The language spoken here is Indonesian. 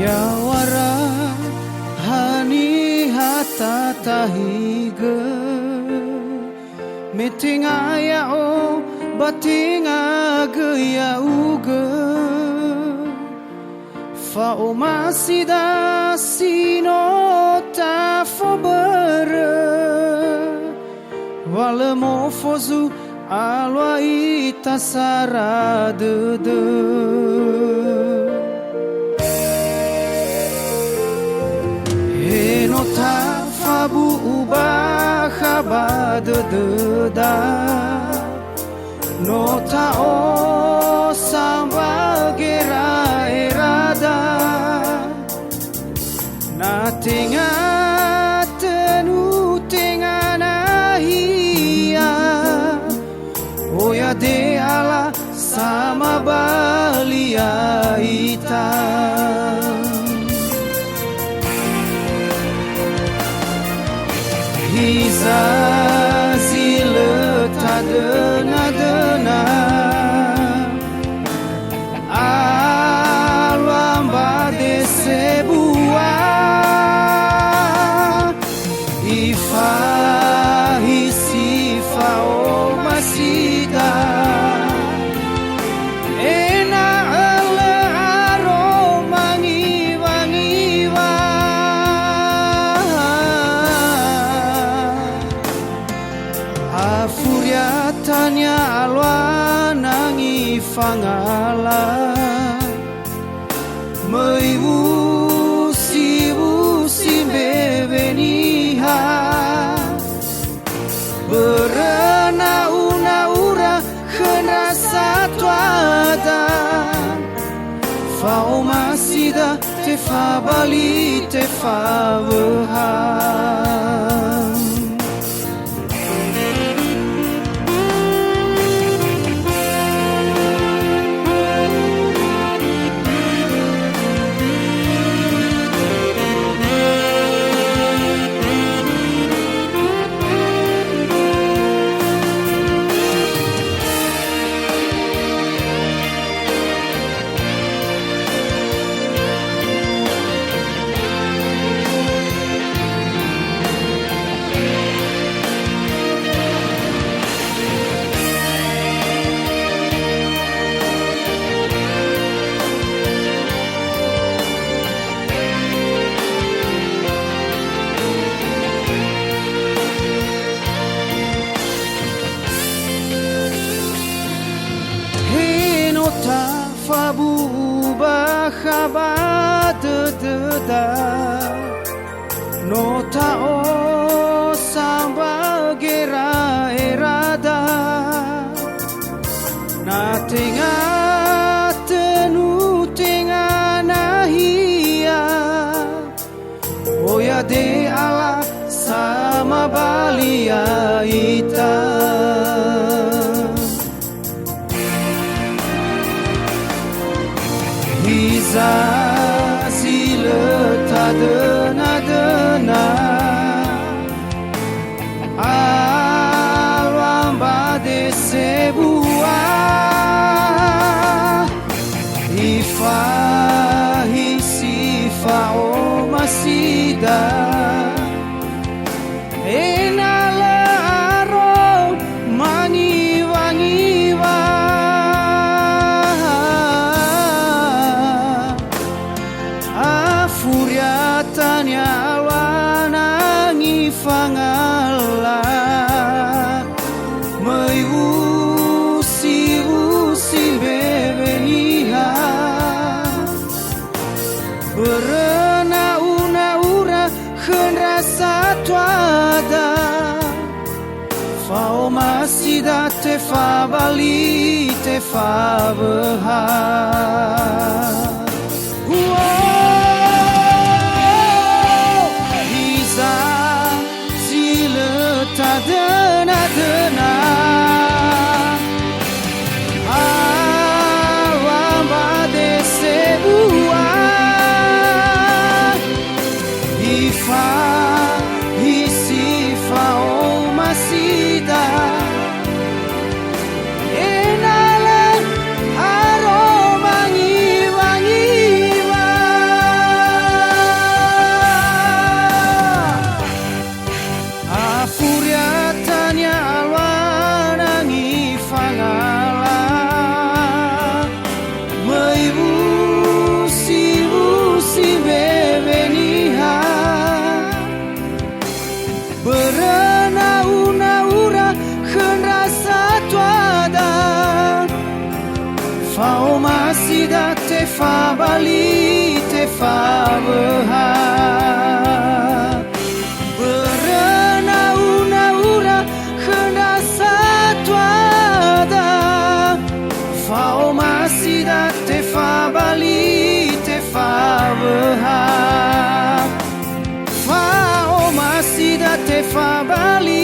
Yawara hani hata tahiga metinga ya o batinga gaya uga fa o masida sino ta fobere wale mofozu alwa itasara de Nota fabu ubah habad deda Nota o samba gera erada Na tenga tenu tenga nahia Oya de ala sama balia ita Hiza zile ta dena Alwamba de sebua Ifa hisifa o masida Ena ele aroma ngiwa Afuriatanya alwa nangi fangala Meiwusi bebeniha Berena una khena satwada Fao masida te fa bali te fa vehan Fabu bahabat deda Nota o samba gera erada Na tenga tenu tenga nahia Oya de ala sama balia ita Hiza zile ta dena Alwamba de sebua Ifa hisifa o masida Enala aro mangiwa Furiatanya alwana ngifangala Meiwusi bebeniha Berena una khenra satwada Fao masida te fa bali te whabeha. Isa sila ta dena-dena awamba dese ua ifa hisifa o masida enala aroma ngiwa-ngiwa afuriatanya alwanangi fangala meiusi-usi bebeniha berena-una-ura rasa tuada fao masida te fa bali te fa beha berena-una-ura rasa tuada fao masida te fa bali te fa beha fao masida te fa bali